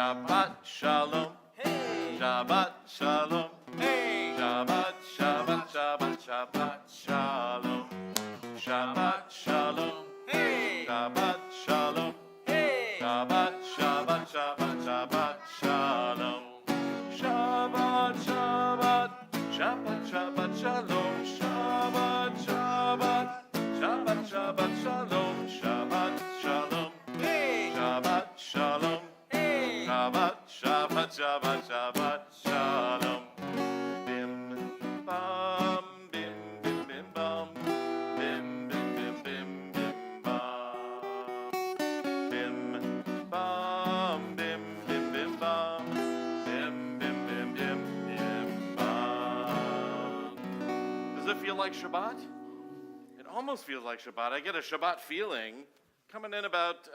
Shabbat Shalom. Hey. Shabbat Shalom. Hey. Shabbat, Shabbat, Shabbat, Shabbat Shalom. Shabbat Shalom. Hey. Shabbat Shalom. Hey. Shabbat, Shabbat, Shabbat, Shabbat Shalom. Shabbat, Shabbat, Shabbat, Shabbat Shalom. Shabbat, Shabbat, Shabbat, Shabbat Shalom. Shabbat Shalom. Hey. Shabbat Shalom. Hey. Shabbat, Shabbat, Shabbat, Shabbat Shalom. Bim bam, bim bim bim bam, bim bim bim bim bim bam, bim bam, bim bim bim bam, bim bim bim bim bim bam. Does it feel like Shabbat? It almost feels like Shabbat. I get a Shabbat feeling coming in about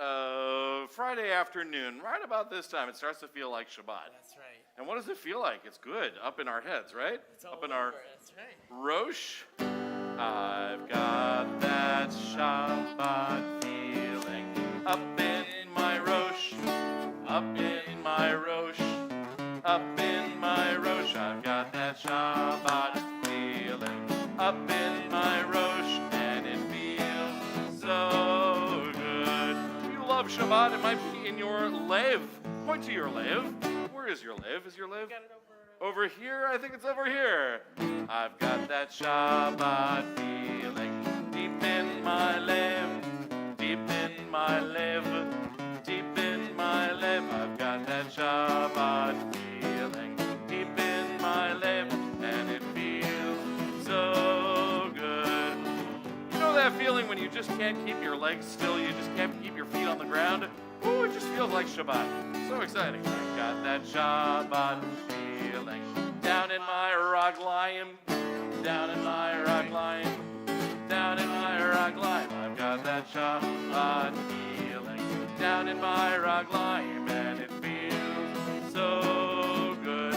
Friday afternoon, right about this time. It starts to feel like Shabbat. That's right. And what does it feel like? It's good, up in our heads, right? It's all Up in over. our That's right. Rosh. I've got that Shabbat feeling up in my Rosh, up in my Rosh, up in my Rosh. I've got that Shabbat feeling up in my Rosh, and it feels so good. If you love Shabbat, it might be in your Lev. Point to your Lev. Where is your Lev? Is your Lev? Got it over. Over here? I think it's over here. I've got that Shabbat feeling deep in my Lev, deep in my Lev, deep in my Lev. I've got that Shabbat feeling deep in my Lev, and it feels so good. You know that feeling when you just can't keep your legs still, you just can't keep your feet on the ground? Ooh, it just feels like Shabbat. So exciting. I've got that Shabbat feeling down in my raglayim, down in my raglayim, down in my raglayim. I've got that Shabbat feeling down in my raglayim, and it feels so good.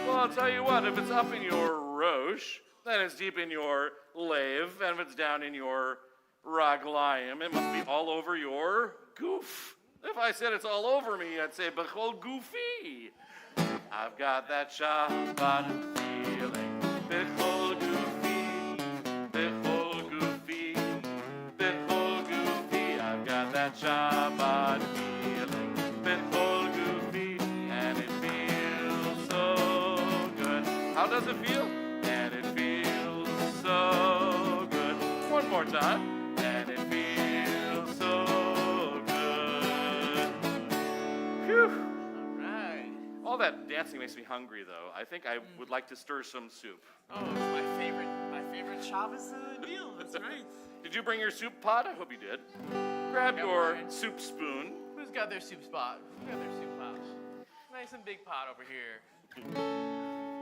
Well, I'll tell you what, if it's up in your Rosh, then it's deep in your Lev, and if it's down in your raglayim, it must be all over your goof. If I said it's all over me, I'd say bechol gufi. I've got that Shabbat feeling, bechol gufi, bechol gufi, bechol gufi. I've got that Shabbat feeling, bechol gufi, and it feels so good. How does it feel? And it feels so good. One more time, and it feels so good. Phew. All that dancing makes me hungry, though. I think I would like to stir some soup. Oh, it's my favorite Shabbos meal. That's right. Did you bring your soup pot? I hope you did. Grab your soup spoon. Who's got their soup spot? Who's got their soup pot? Nice and big pot over here.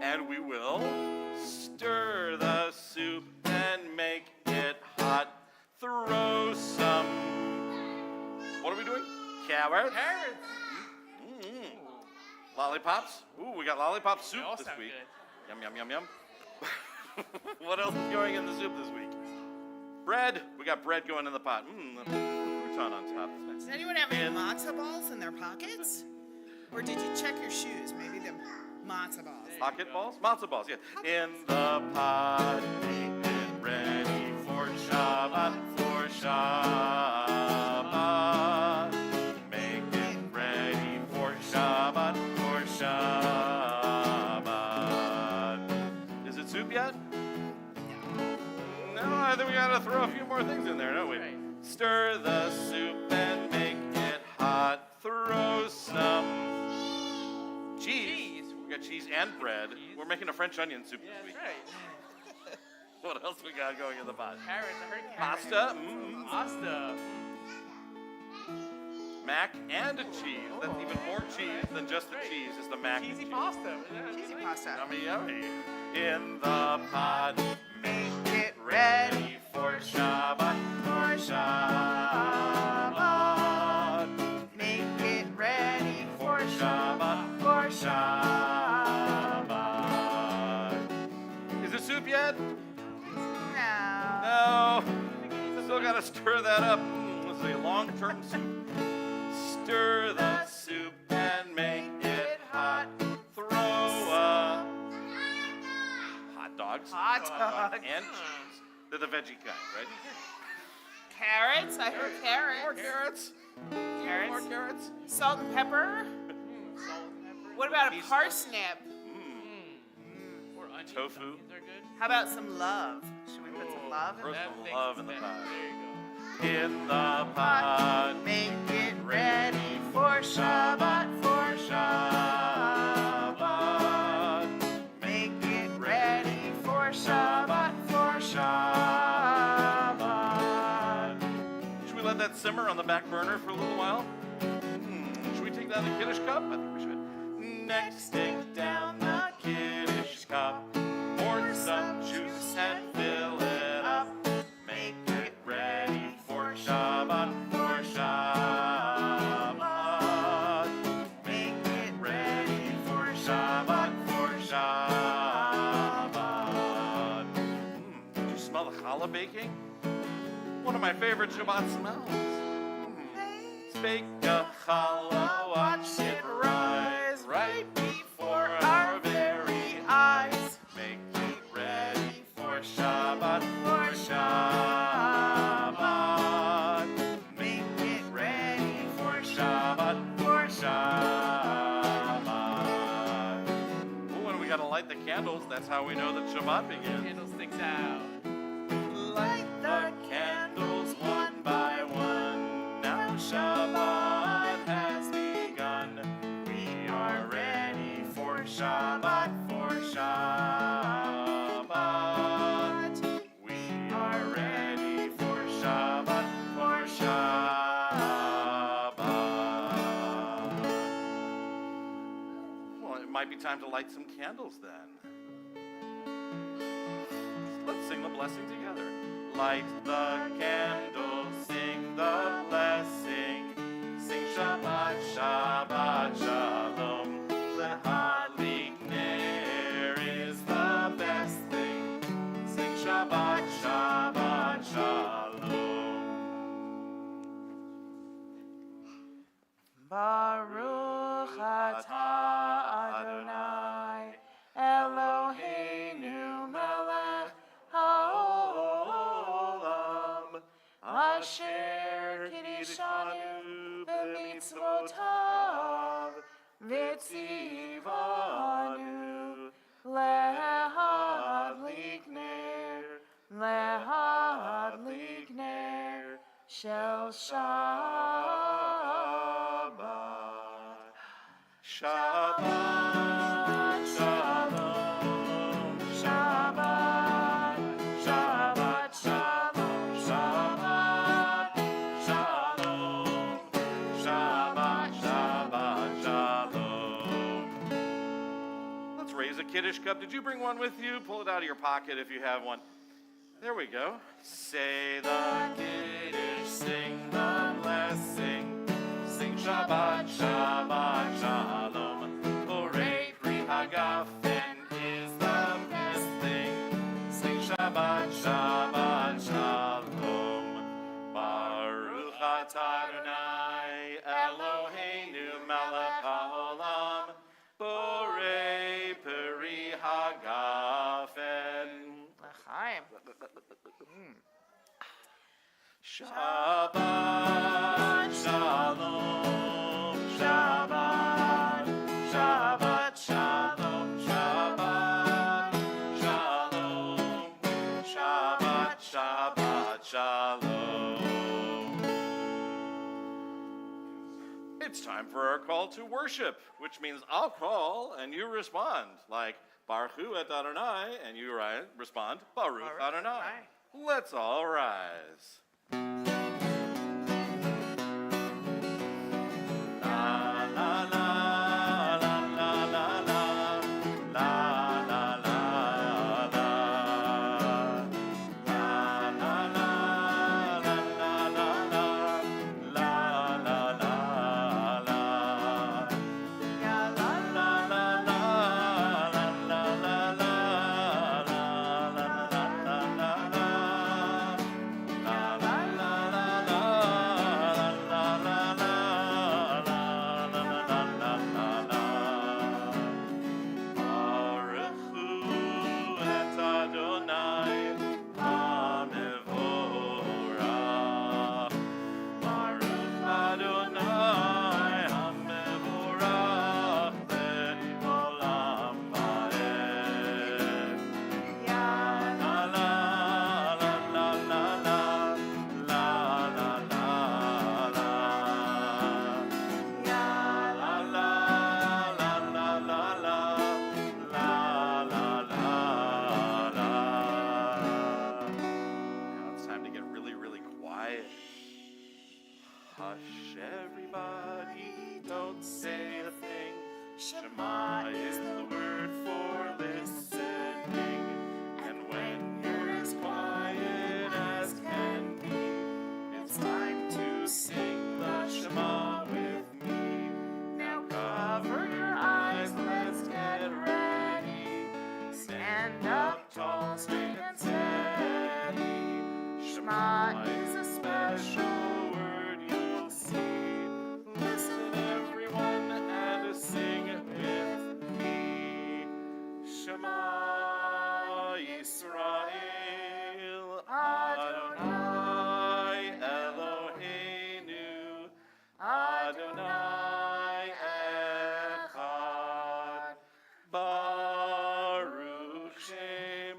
And we will stir the soup and make it hot. Throw some... What are we doing? Carrots? Carrots. Lollipops? Ooh, we got lollipop soup They all this sound week. good. Yum, yum, yum, yum. What else is going in the soup this week? Bread. We got bread going in the pot. The crouton on top. Does anyone have any matzo balls in their pockets? Or did you check your shoes? Maybe the matzo balls. Pocket balls? Matzo balls, yeah. In the pot, make it ready for Shabbat, for Shabbat. Make it ready for Shabbat, for Shabbat. Is it soup yet? No, I think we gotta throw a few more things in there, don't we? Right. Stir the soup and make it hot. Throw some cheese. We got cheese and bread. We're making a French onion soup Yeah, this week. that's right. What else we got going in the pot? Carrots. I heard carrots. Pasta, Pasta. mac and a cheese. That's even more cheese than just the cheese. It's the mac and Cheesy cheese. pasta. Cheesy pasta. Yummy, yummy. In the pot, make it ready for Shabbat, for Shabbat. Make it ready For Shabbat, for Shabbat. Is it soup yet? No. No. Still gotta stir that up. This is a long-term soup. Stir the soup and make it dogs. Hot dogs. And cheese. They're the veggie kind, right? Carrots. I heard More carrots. carrots. More carrots. Salt and pepper. Salt and pepper. What about a Peas. parsnip? Or onions. Tofu. Onions are good. How about some love? Should we put some love in Roast there? That some makes love in the sense. pot. There you go. In the pot. Make it ready for Shabbat, for Shabbat. Make it ready for Shabbat, for Shabbat. Should we let that simmer on the back burner for a little while? Should we take down the Kiddush cup? I think we should. Next, take down the Kiddush cup. Pour some juice and fill it up. Make it ready for Shabbat, for Shabbat. Make it ready for Shabbat, for Shabbat. Did you smell the challah baking? One of my favorite Shabbat smells. Bake a challah, watch it rise right before our very eyes. Make it ready for Shabbat, for Shabbat. Make it ready for Shabbat, for Shabbat. Oh, and we gotta light the candles. That's how we know that Shabbat begins. Candlesticks out. Light the candles one by one. Now Shabbat has begun. We are ready for Shabbat, for Shabbat. We are ready for Shabbat, for Shabbat. Well, it might be time to light some candles then. Let's sing the blessing together. Light the candle, sing the blessing. Sing Shabbat, Shabbat, Shalom. Lehadlik ner is the best thing. Sing Shabbat, Shabbat, Shalom. Baruch atah Adonai Eloheinu melech haolam asher kiddushanu b'mitzvotav v'tzivanu lehadlik ner shel Shabbat. Shabbat, Shalom, Shabbat, Shabbat, Shalom, Shabbat, Shalom, Shabbat, Shabbat, Shalom. Let's raise a Kiddush cup. Did you bring one with you? Pull it out of your pocket if you have one. There we go. Say the Kiddush, sing the blessing. Sing Shabbat, Shabbat, Shalom. Borei Pri Hagafen is the best thing. Sing Shabbat, Shabbat, Shalom. Baruch atah Adonai Eloheinu melech haolam. Borei Pri Hagafen. L'chaim. Shabbat, Shalom, Shabbat, Shabbat, Shalom, Shabbat, Shalom, Shabbat, Shabbat, Shalom. It's time for our call to worship, which means I'll call and you respond, like Baruch Hu et Adonai, and you respond Baruch Adonai. Let's all rise. Stand up tall, straight and steady. Shema is a special word you'll see. Listen everyone and sing with me. Shema Yisrael Adonai Eloheinu Adonai Echad Baruch Shem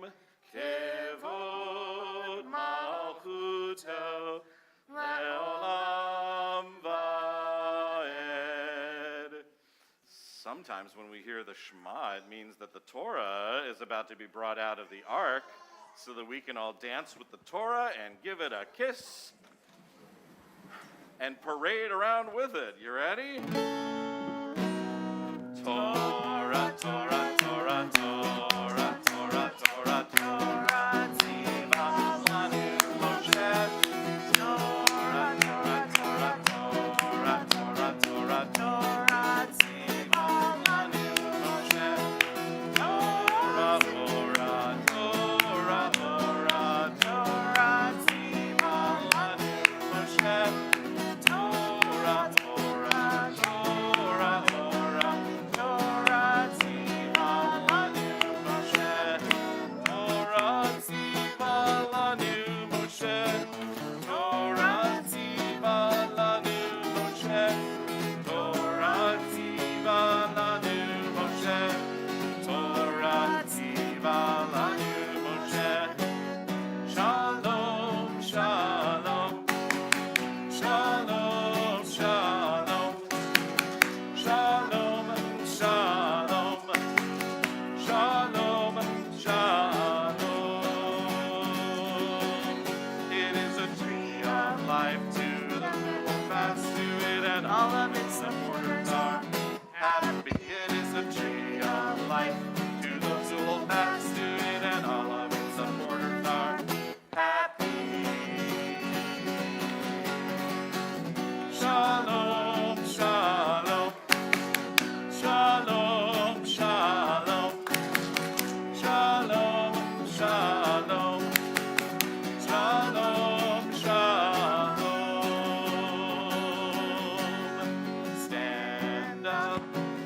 Kevod Malchuto Leolam Vaed. Sometimes when we hear the Shema, it means that the Torah is about to be brought out of the ark so that we can all dance with the Torah and give it a kiss and parade around with it. You ready? Torah, Torah, Torah, Torah, Torah, Torah, Torah, Tziva Lanu Moshe. Torah, Torah, Torah, Torah, Torah, Torah, Torah, Tziva Lanu Moshe. Torah, Torah, Torah, Torah, Torah, Tziva Lanu Moshe. Torah, Torah, Torah, Torah, Torah, Tziva Lanu Moshe. Torah, Tziva Lanu Moshe. Torah, Tziva Lanu Moshe. Torah, Tziva Lanu Moshe. Torah, Tziva Lanu Moshe. Shalom, shalom. Shalom, shalom. Shalom, shalom. Shalom, shalom. It is a tree of life to those who hold fast to it, and all of its supporters are happy. It is a tree of life to those who hold fast to it, and all of its supporters are happy. Shalom, shalom. Shalom, shalom. Shalom, shalom. Shalom, shalom.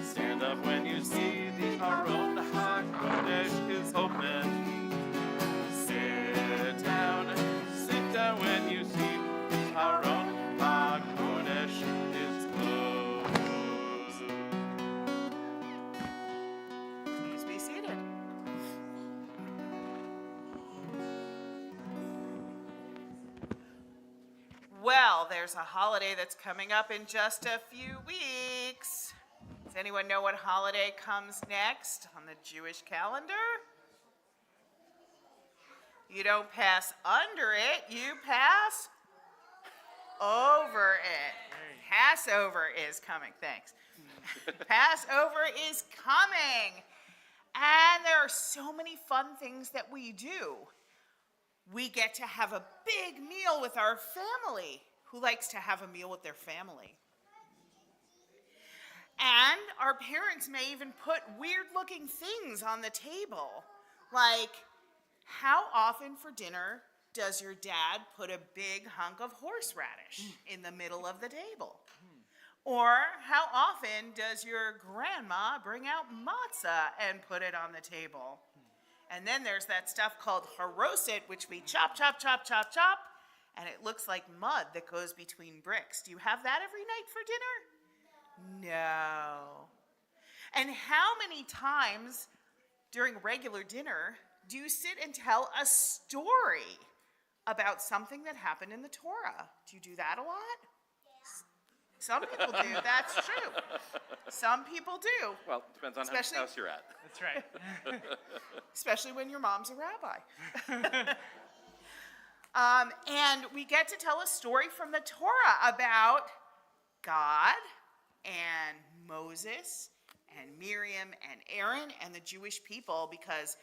Stand up when you see the Aron HaKodesh is open. Sit down when you see Aron HaKodesh is closed. Please be seated. Well, there's a holiday that's coming up in just a few weeks. Does anyone know what holiday comes next on the Jewish calendar? You don't pass under it, you pass over it. Passover is coming, thanks. Passover is coming. And there are so many fun things that we do. We get to have a big meal with our family. Who likes to have a meal with their family? And our parents may even put weird-looking things on the table. Like, how often for dinner does your dad put a big hunk of horseradish in the middle of the table? Or how often does your grandma bring out matzah and put it on the table? And then there's that stuff called haroset, which we chop, chop, chop, chop, chop, and it looks like mud that goes between bricks. Do you have that every night for dinner? No. And how many times during regular dinner do you sit and tell a story about something that happened in the Torah? Do you do that a lot? Some people do, that's true. Some people do. Well, depends on whose house you're at. That's right. Especially when your mom's a rabbi. And we get to tell a story from the Torah about God and Moses and Miriam and Aaron and the Jewish people, because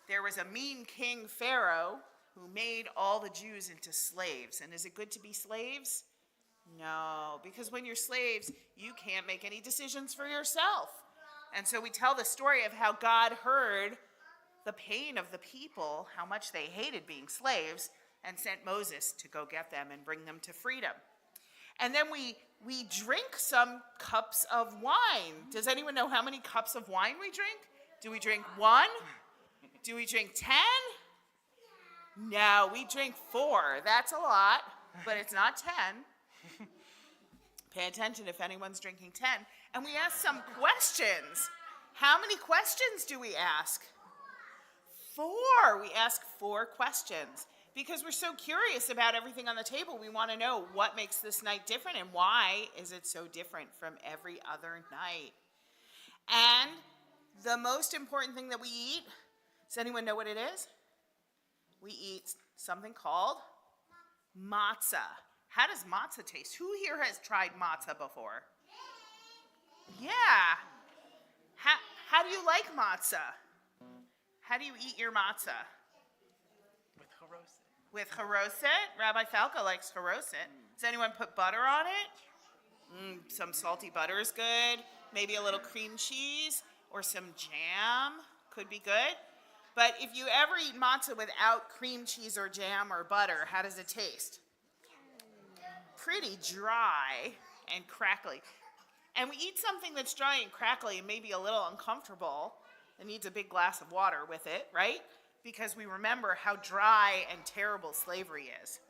there was a mean king, Pharaoh, who made all the Jews into slaves. And is it good to be slaves? No, because when you're slaves, you can't make any decisions for yourself. And so we tell the story of how God heard the pain of the people, how much they hated being slaves, and sent Moses to go get them and bring them to freedom. And then we drink some cups of wine. Does anyone know how many cups of wine we drink? Do we drink 1? Do we drink 10? No, we drink 4. That's a lot, but it's not 10. Pay attention if anyone's drinking 10. And we ask some questions. How many questions do we ask? 4. We ask 4 questions because we're so curious about everything on the table. We want to know what makes this night different and why is it so different from every other night. And the most important thing that we eat, does anyone know what it is? We eat something called matzah. How does matzah taste? Who here has tried matzah before? Yeah. How do you like matzah? How do you eat your matzah? With haroset. With haroset? Rabbi Falco likes haroset. Does anyone put butter on it? Some salty butter is good. Maybe a little cream cheese or some jam could be good. But if you ever eat matzah without cream cheese or jam or butter, how does it taste? Pretty dry and crackly. And we eat something that's dry and crackly and maybe a little uncomfortable. It needs a big glass of water with it, right? Because we remember how dry and terrible slavery is.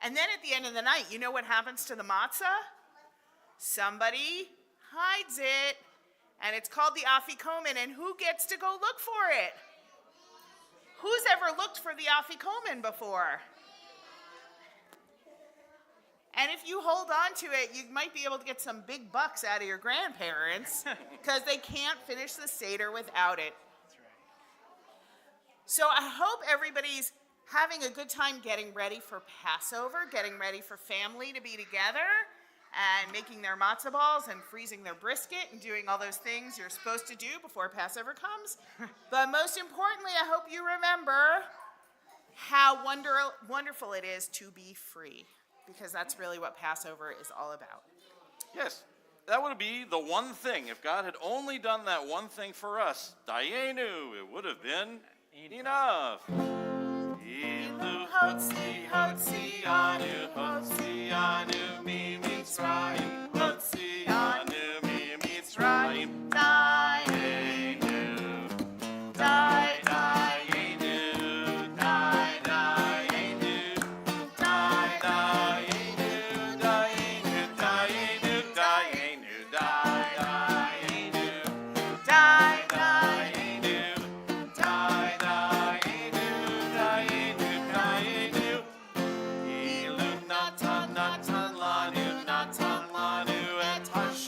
And then at the end of the night, you know what happens to the matzah? Somebody hides it. And it's called the afikomen. And who gets to go look for it? Who's ever looked for the afikomen before? And if you hold on to it, you might be able to get some big bucks out of your grandparents because they can't finish the Seder without it. That's right. So I hope everybody's having a good time getting ready for Passover, getting ready for family to be together, and making their matzah balls and freezing their brisket and doing all those things you're supposed to do before Passover comes. But most importantly, I hope you remember how wonderful it is to be free, because that's really what Passover is all about. Yes, that would be the one thing. If God had only done that one thing for us, Dayenu, it would have been enough. Ilu hotzi hotzi anu hotzi anu mi Mitzrayim hotzi anu mi Mitzrayim Dayenu Dayenu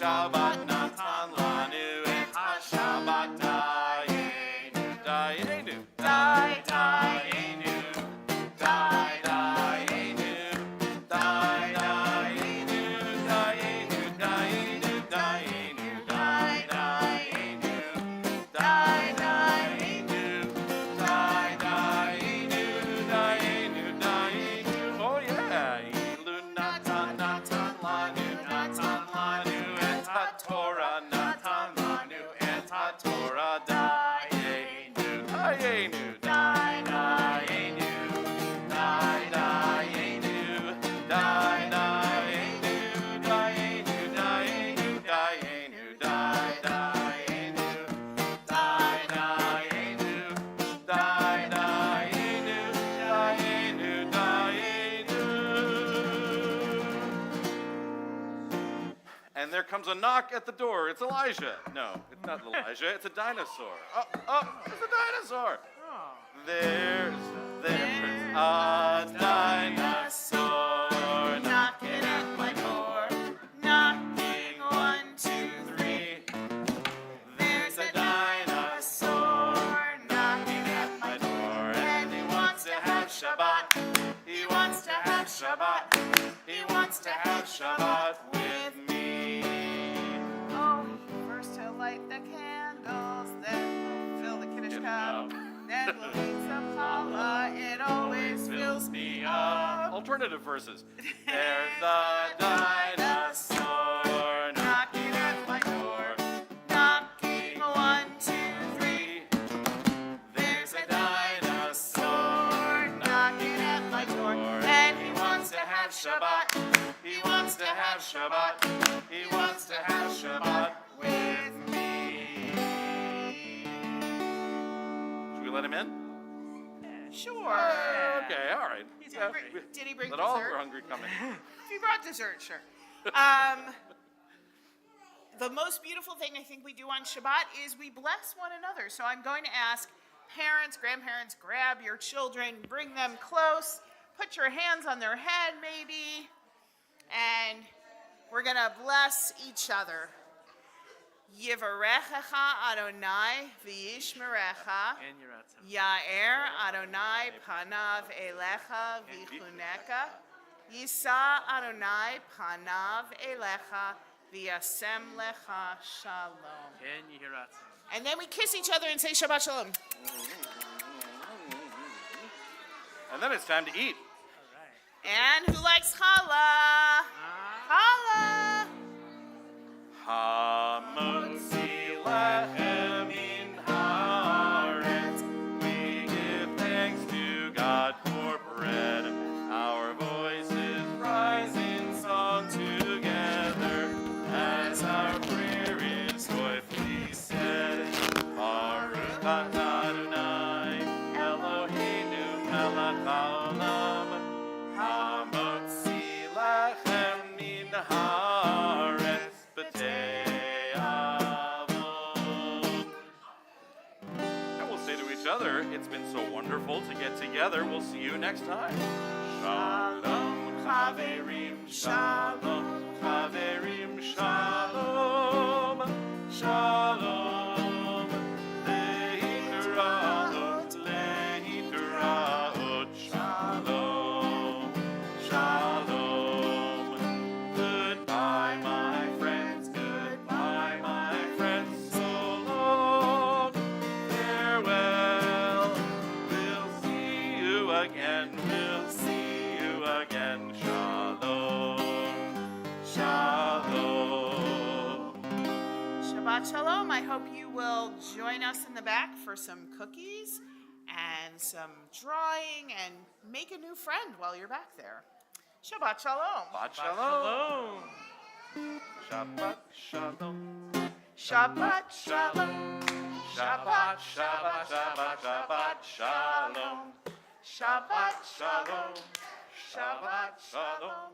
Shabbat natan lanu et ha-Shabbat dayenu, dayenu, dayenu, dayenu, dayenu, dayenu, dayenu, dayenu, dayenu, dayenu, dayenu. Oh yeah, ilu natan natan lanu natan lanu. Torah natan lanu et ha-Torah dayenu, dayenu, dayenu, dayenu, dayenu, dayenu, dayenu, dayenu, dayenu, dayenu, dayenu, dayenu. And there comes a knock at the door. It's Elijah. No, it's not Elijah. It's a dinosaur. Oh, it's a dinosaur. Oh. There's a dinosaur knocking at my door. Knocking 1, 2, 3. There's a dinosaur knocking at my door, and he wants to have Shabbat. He wants to have Shabbat. He wants to have Shabbat with me. Oh, first he'll light the candles, then we'll fill the Kiddush cup, then we'll eat some challah. It always fills me up. Alternative verses. There's a dinosaur knocking at my door. Knocking 1, 2, 3. There's have Shabbat. He wants to have Shabbat. He wants to have Shabbat with me. Should we let him in? Sure. Okay, all right. Did he bring Let all who dessert? are hungry come in. If you brought dessert, sure. The most beautiful thing I think we do on Shabbat is we bless one another. So I'm going to ask parents, grandparents, grab your children, bring them close, put your hands on their head maybe, and we're going to bless each other. Yivarechecha Adonai v'yishmerecha. And your atzim. Ya'er Adonai panav elecha v'chuneka. Yisa Adonai panav elecha v'yasem lecha shalom. And your atzim. And then we kiss each other and say Shabbat Shalom. And then it's time to eat. All right. And who likes challah? Challah. Hamotzi lechem min haaretz. We give thanks to God for bread. Our voices rise in song together as our prayer is joyfully said. Baruch atah Adonai Eloheinu melech haolam. Hamotzi lechem min haaretz b'tei avot. And we'll say to each other, it's been so wonderful to get together. We'll see you next time. Shalom chaverim, shalom chaverim, shalom, shalom. Lehitraot, lehitraot, shalom, shalom. Goodbye, my friends, goodbye, my friends, so long, farewell. We'll see you again, we'll see you again, shalom, shalom. Shabbat Shalom. I hope you will join us in the back for some cookies and some drawing and make a new friend while you're back there. Shabbat Shalom. Shabbat shalom. Shalom. Shabbat shalom. Shabbat Shalom. Shabbat, Shabbat, Shabbat, Shabbat, shalom. Shabbat Shalom. Shabbat, shalom.